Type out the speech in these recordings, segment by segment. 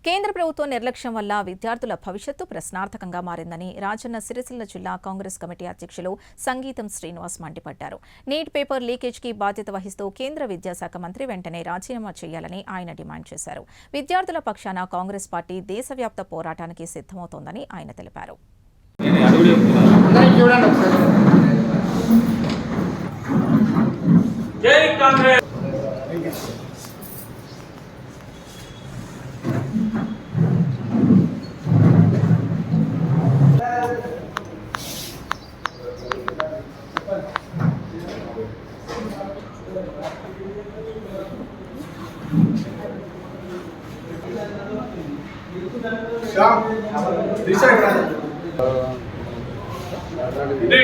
కేంద్ర ప్రభుత్వ నిర్లక్ష్యం వల్ల విద్యార్థుల భవిష్యత్తు ప్రశ్నార్థకంగా మారిందని రాజన్న సిరిసిల్ల జిల్లా కాంగ్రెస్ కమిటీ అధ్యక్షులు సంగీతం శ్రీనివాస్ మండిపడ్డారు. నీట్ పేపర్ లీకేజ్కి బాధ్యత వహిస్తూ కేంద్ర విద్యాశాఖ మంత్రి వెంటనే రాజీనామా చేయాలని ఆయన డిమాండ్ చేశారు. విద్యార్థుల పక్షాన కాంగ్రెస్ పార్టీ దేశవ్యాప్త పోరాటానికి సిద్ధమవుతోందని ఆయన తెలిపారు. ఇది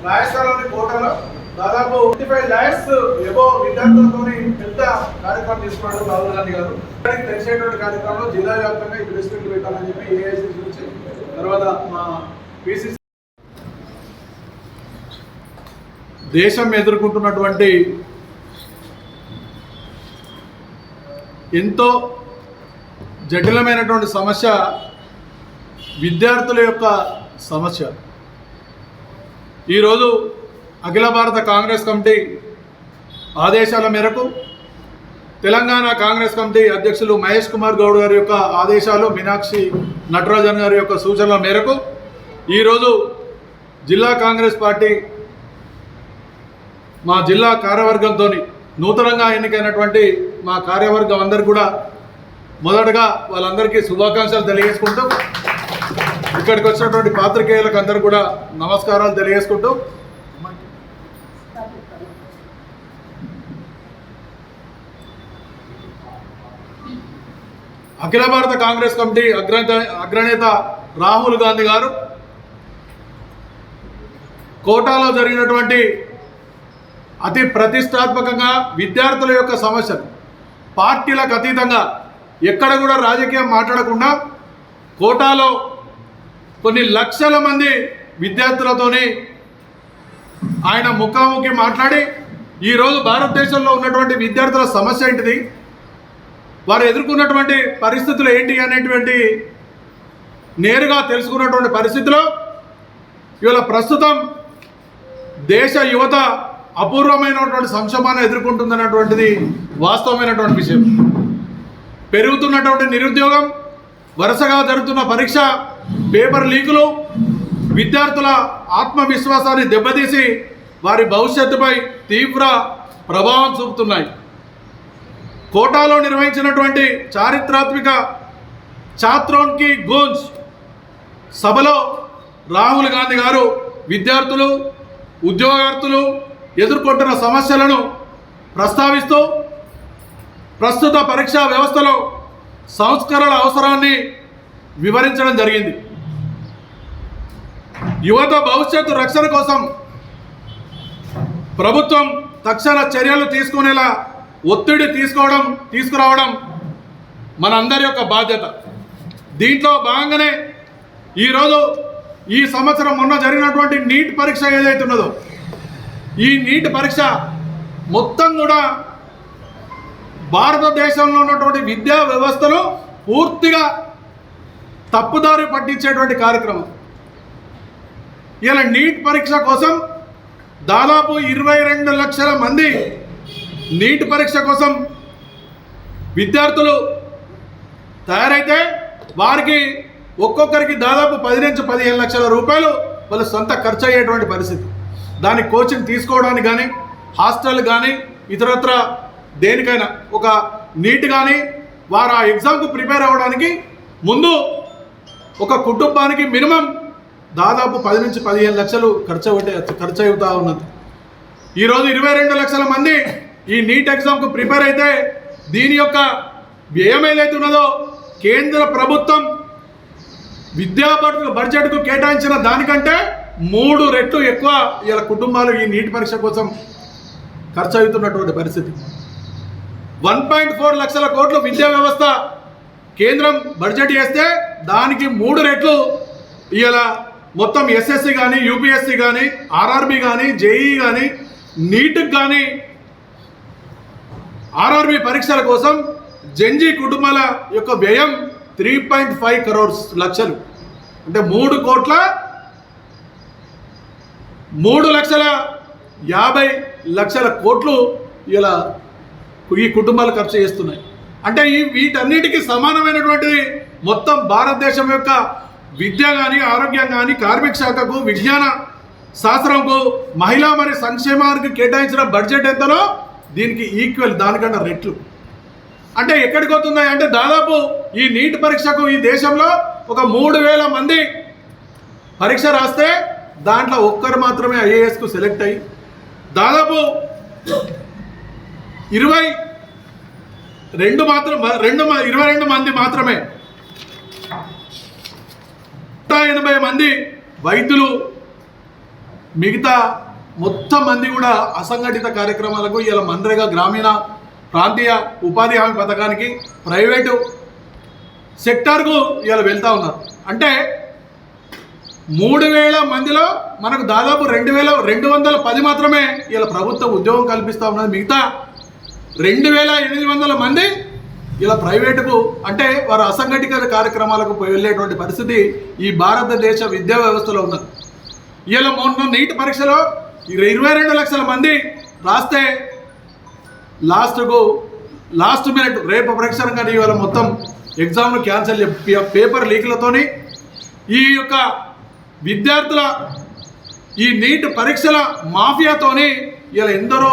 రాజస్థాన్లోని కోటలో దాదాపు 55 lakhs ఎబో విద్యార్థులతో పెద్ద కార్యక్రమం తీసుకున్నాడు రాహుల్ గాంధీ గారు. తెలిసేటువంటి కార్యక్రమంలో జిల్లా వ్యాప్తంగా ఈ ప్రెస్ మీట్ పెట్టాలని చెప్పి ఏఐసిసి నుంచి తర్వాత మా పిసిసి దేశం ఎదుర్కొంటున్నటువంటి ఎంతో జటిలమైనటువంటి సమస్య విద్యార్థుల యొక్క సమస్య. ఈరోజు అఖిల భారత కాంగ్రెస్ కమిటీ ఆదేశాల మేరకు తెలంగాణ కాంగ్రెస్ కమిటీ అధ్యక్షులు మహేష్ కుమార్ గౌడ్ గారి యొక్క ఆదేశాలు, మీనాక్షి నటరాజన్ గారి యొక్క సూచనల మేరకు ఈరోజు జిల్లా కాంగ్రెస్ పార్టీ మా జిల్లా కార్యవర్గంతో నూతనంగా ఎన్నికైనటువంటి మా కార్యవర్గం అందరికీ కూడా మొదటగా వాళ్ళందరికీ శుభాకాంక్షలు తెలియజేసుకుంటూ, ఇక్కడికి వచ్చినటువంటి పాత్రికేయులకు అందరూ కూడా నమస్కారాలు తెలియజేసుకుంటూ, అఖిల భారత కాంగ్రెస్ కమిటీ అగ్రనేత రాహుల్ గాంధీ గారు కోటాలో జరిగినటువంటి అతి ప్రతిష్టాత్మకంగా విద్యార్థుల యొక్క సమస్యలు పార్టీలకు అతీతంగా ఎక్కడ కూడా రాజకీయం మాట్లాడకుండా కోటాలో కొన్ని లక్షల మంది విద్యార్థులతోని ఆయన ముఖాముఖి మాట్లాడి ఈరోజు భారతదేశంలో ఉన్నటువంటి విద్యార్థుల సమస్య ఏంటిది, వారు ఎదుర్కొన్నటువంటి పరిస్థితులు ఏంటి అనేటువంటి నేరుగా తెలుసుకున్నటువంటి పరిస్థితిలో ఇవాళ ప్రస్తుతం దేశ యువత అపూర్వమైనటువంటి సంక్షోభాన్ని ఎదుర్కొంటుందన్నటువంటిది వాస్తవమైనటువంటి విషయం. పెరుగుతున్నటువంటి నిరుద్యోగం, వరుసగా జరుగుతున్న పరీక్ష పేపర్ లీకులు విద్యార్థుల ఆత్మవిశ్వాసాన్ని దెబ్బతీసి వారి భవిష్యత్తుపై తీవ్ర ప్రభావం చూపుతున్నాయి. కోటాలో నిర్వహించినటువంటి చారిత్రాత్మక ఛాత్రోన్ కి గూంజ్ సభలో రాహుల్ గాంధీ గారు విద్యార్థులు, ఉద్యోగార్థులు ఎదుర్కొంటున్న సమస్యలను ప్రస్తావిస్తూ ప్రస్తుత పరీక్షా వ్యవస్థలో సంస్కరణల అవసరాన్ని వివరించడం జరిగింది. యువత భవిష్యత్తు రక్షణ కోసం ప్రభుత్వం తక్షణ చర్యలు తీసుకునేలా ఒత్తిడి తీసుకురావడం మనందరి యొక్క బాధ్యత. దీంట్లో భాగంగానే ఈరోజు ఈ సంవత్సరం మొన్న జరిగినటువంటి నీట్ పరీక్ష ఏదైతే ఉన్నదో, ఈ నీట్ పరీక్ష మొత్తం కూడా భారతదేశంలో ఉన్నటువంటి విద్యా వ్యవస్థను పూర్తిగా తప్పుదారి పట్టించేటువంటి కార్యక్రమం. ఇలా నీట్ పరీక్ష కోసం దాదాపు 22 లక్షల మంది నీట్ పరీక్ష కోసం విద్యార్థులు తయారైతే వారికి ఒక్కొక్కరికి దాదాపు 10 నుంచి 15 లక్షల రూపాయలు వాళ్ళ సొంత ఖర్చు అయ్యేటువంటి పరిస్థితి. దానికి కోచింగ్ తీసుకోవడానికి కానీ, హాస్టల్ కానీ, ఇతరత్ర దేనికైనా ఒక నీట్ కానీ వారు ఆ ఎగ్జామ్కు ప్రిపేర్ అవ్వడానికి ముందు ఒక కుటుంబానికి మినిమం దాదాపు 10 నుంచి 15 లక్షలు ఖర్చు అవుతూ ఉన్నది. ఈరోజు 22 లక్షల మంది ఈ నీట్ ఎగ్జామ్కు ప్రిపేర్ అయితే దీని యొక్క వ్యయం ఏదైతే ఉన్నదో కేంద్ర ప్రభుత్వం విద్యా బడ్జెట్కు కేటాయించిన దానికంటే 3 రెట్లు ఎక్కువ ఇలా కుటుంబాలు ఈ నీట్ పరీక్ష కోసం ఖర్చు అవుతున్నటువంటి పరిస్థితి. 1.4 లక్షల కోట్లు విద్యా వ్యవస్థ కేంద్రం బడ్జెట్ చేస్తే దానికి 3 రెట్లు ఇలా మొత్తం ఎస్ఎస్సి కానీ, యూపీఎస్సి కానీ, ఆర్ఆర్బి కానీ, జేఈ కానీ, నీట్కి కానీ, ఆర్ఆర్బి పరీక్షల కోసం జెన్జీ కుటుంబాల యొక్క వ్యయం 3.5 crores లక్షలు, అంటే 3,50,00,000 కోట్లు ఇలా ఈ కుటుంబాలు ఖర్చు చేస్తున్నాయి. అంటే వీటన్నిటికీ సమానమైనటువంటిది మొత్తం భారతదేశం యొక్క విద్య కానీ, ఆరోగ్యం కానీ, కార్మిక శాఖకు, విజ్ఞాన శాస్త్రంకు, మహిళా మరియు సంక్షేమానికి కేటాయించిన బడ్జెట్ ఎంతనో దీనికి ఈక్వల్, దానికన్నా రెట్లు. అంటే ఎక్కడికి వస్తుంది అంటే దాదాపు ఈ నీట్ పరీక్షకు ఈ దేశంలో ఒక 3,000 మంది పరీక్ష రాస్తే దాంట్లో ఒక్కరు మాత్రమే ఐఏఎస్కు సెలెక్ట్ అయ్యి, దాదాపు 22 మంది మాత్రమే 180 మంది వైద్యులు, మిగతా మొత్తం మంది కూడా అసంఘటిత కార్యక్రమాలకు ఇలా మన్రేగా గ్రామీణ ప్రాంతీయ ఉపాధి హామీ పథకానికి ప్రైవేటు సెక్టార్కు ఇలా వెళ్తూ ఉన్నారు. అంటే 3,000 మందిలో మనకు దాదాపు 2,210 మాత్రమే ఇలా ప్రభుత్వ ఉద్యోగం కల్పిస్తూ ఉన్నది. మిగతా 2,800 మంది ఇలా ప్రైవేటుకు, అంటే వారు అసంఘటిత కార్యక్రమాలకు వెళ్ళేటువంటి పరిస్థితి ఈ భారతదేశ విద్యా వ్యవస్థలో ఉన్నది. ఇలా మొన్న నీట్ పరీక్షలో 22 లక్షల మంది రాస్తే లాస్ట్ మినిట్ రేపు పరీక్షలు కానీ ఇవాళ మొత్తం ఎగ్జామ్ను క్యాన్సిల్, పేపర్ లీకులతోని ఈ యొక్క విద్యార్థుల ఈ నీట్ పరీక్షల మాఫియాతోని ఇలా ఎందరో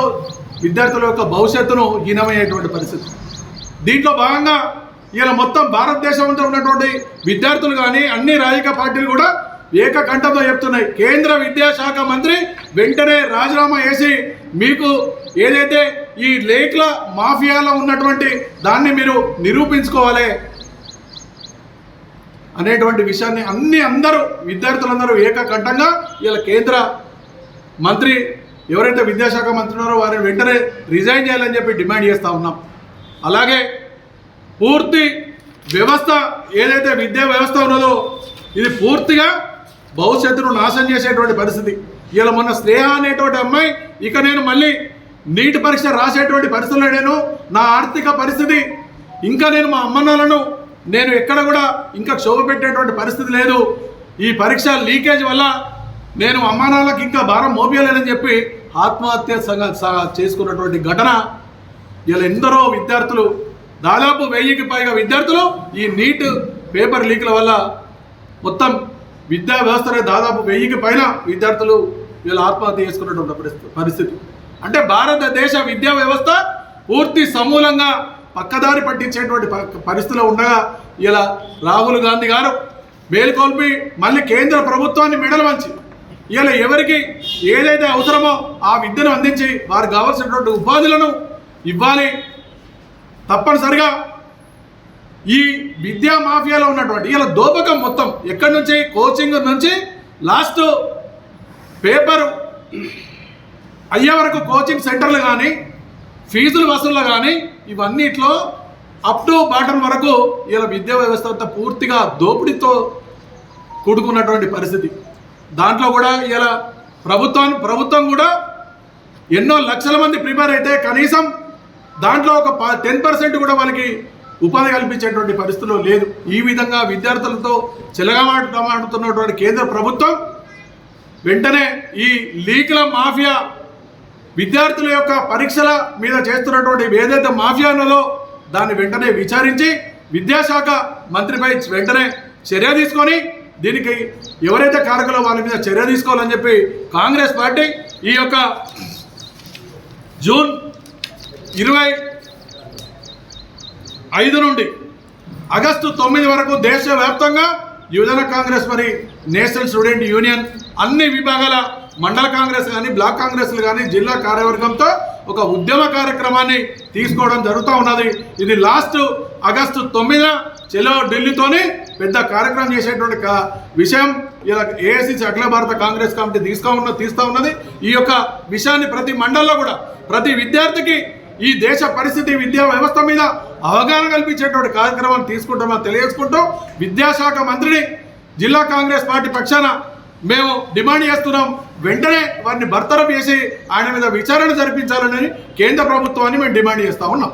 విద్యార్థుల యొక్క భవిష్యత్తును హీనమయ్యేటువంటి పరిస్థితి. దీంట్లో భాగంగా ఇలా మొత్తం భారతదేశంలో ఉన్నటువంటి విద్యార్థులు కానీ అన్ని రాజకీయ పార్టీలు కూడా ఏకకంఠంతో చెప్తున్నాయి, కేంద్ర విద్యాశాఖ మంత్రి వెంటనే రాజీనామా చేసి మీకు ఏదైతే ఈ లేఖల మాఫియాలో ఉన్నటువంటి దాన్ని మీరు నిరూపించుకోవాలి అనేటువంటి విషయాన్ని అందరూ విద్యార్థులందరూ ఏకకంఠంగా ఇలా కేంద్ర మంత్రి ఎవరైతే విద్యాశాఖ మంత్రి ఉన్నారో వారిని వెంటనే రిజైన్ చేయాలని చెప్పి డిమాండ్ చేస్తూ ఉన్నాం. అలాగే పూర్తి వ్యవస్థ ఏదైతే విద్యా వ్యవస్థ ఉన్నదో ఇది పూర్తిగా భవిష్యత్తును నాశనం చేసేటువంటి పరిస్థితి. ఇలా మొన్న స్నేహ అనేటువంటి అమ్మాయి ఇక నేను మళ్ళీ నీట్ పరీక్ష రాసేటువంటి పరిస్థితుల్లో నేను నా ఆర్థిక పరిస్థితి ఇంకా నేను మా అమ్మనాలను నేను ఎక్కడ కూడా ఇంకా క్షోభ పెట్టేటువంటి పరిస్థితి లేదు, ఈ పరీక్ష లీకేజ్ వల్ల నేను అమ్మానాలకు ఇంకా భారం మోపియలేనని చెప్పి ఆత్మహత్య చేసుకున్నటువంటి ఘటన ఇలా ఎందరో విద్యార్థులు, దాదాపు 1000కి పైగా విద్యార్థులు ఈ నీట్ పేపర్ లీకుల వల్ల మొత్తం విద్యా వ్యవస్థలో దాదాపు 1000కి పైన విద్యార్థులు వీళ్ళు ఆత్మహత్య చేసుకున్నటువంటి పరిస్థితి. అంటే భారతదేశ విద్యా వ్యవస్థ పూర్తి సమూలంగా పక్కదారి పట్టించేటువంటి పరిస్థితిలో ఉండగా ఇలా రాహుల్ గాంధీ గారు మేలుకొల్పి మళ్ళీ కేంద్ర ప్రభుత్వాన్ని మెడలు వంచి ఇలా ఎవరికి ఏదైతే అవసరమో ఆ విద్యను అందించి వారికి కావాల్సినటువంటి ఉపాధులను ఇవ్వాలి. తప్పనిసరిగా ఈ విద్యా మాఫియాలో ఉన్నటువంటి ఇలా దోపకం మొత్తం ఎక్కడి నుంచి కోచింగ్ నుంచి లాస్ట్ పేపర్ అయ్యే వరకు కోచింగ్ సెంటర్లు కానీ ఫీజుల వసూళ్ళు కానీ ఇవన్నిట్లో అప్ టు బాటం వరకు ఇలా విద్యా వ్యవస్థ అంతా పూర్తిగా దోపిడీతో కూడుకున్నటువంటి పరిస్థితి. దాంట్లో కూడా ఇలా ప్రభుత్వం కూడా ఎన్నో లక్షల మంది ప్రిపేర్ అయితే కనీసం దాంట్లో ఒక 10% కూడా వాళ్ళకి ఉపాధి కల్పించేటువంటి పరిస్థితుల్లో లేదు. ఈ విధంగా విద్యార్థులతో చెలగామాడుతున్నటువంటి కేంద్ర ప్రభుత్వం వెంటనే ఈ లీకుల మాఫియా విద్యార్థుల యొక్క పరీక్షల మీద చేస్తున్నటువంటి ఏదైతే మాఫియా ఉన్నదో దాన్ని వెంటనే విచారించి విద్యాశాఖ మంత్రిపై వెంటనే చర్య తీసుకొని దీనికి ఎవరైతే కారకులో వాళ్ళ మీద చర్య తీసుకోవాలని చెప్పి కాంగ్రెస్ పార్టీ ఈ యొక్క జూన్ 25 నుండి ఆగస్టు 9 వరకు దేశవ్యాప్తంగా యువజన కాంగ్రెస్ మరి నేషనల్ స్టూడెంట్ యూనియన్ అన్ని విభాగాల మండల కాంగ్రెస్ కానీ బ్లాక్ కాంగ్రెస్లు కానీ జిల్లా కార్యవర్గంతో ఒక ఉద్యమ కార్యక్రమాన్ని తీసుకోవడం జరుగుతూ ఉన్నది. ఇది లాస్ట్ ఆగస్టు 9 చెలో ఢిల్లీతోని పెద్ద కార్యక్రమం చేసేటువంటి విషయం ఇలా ఏఐసిసి అఖిల భారత కాంగ్రెస్ కమిటీ తీస్తూ ఉన్నది. ఈ యొక్క విషయాన్ని ప్రతి మండలంలో కూడా ప్రతి విద్యార్థికి ఈ దేశ పరిస్థితి విద్యా వ్యవస్థ మీద అవగాహన కల్పించేటువంటి కార్యక్రమాన్ని తీసుకుంటామని తెలియజేసుకుంటూ విద్యాశాఖ మంత్రిని జిల్లా కాంగ్రెస్ పార్టీ పక్షాన మేము డిమాండ్ చేస్తున్నాం, వెంటనే వారిని బర్తరఫ్ చేసి ఆయన మీద విచారణ జరిపించాలని కేంద్ర ప్రభుత్వాన్ని మేము డిమాండ్ చేస్తూ ఉన్నాం.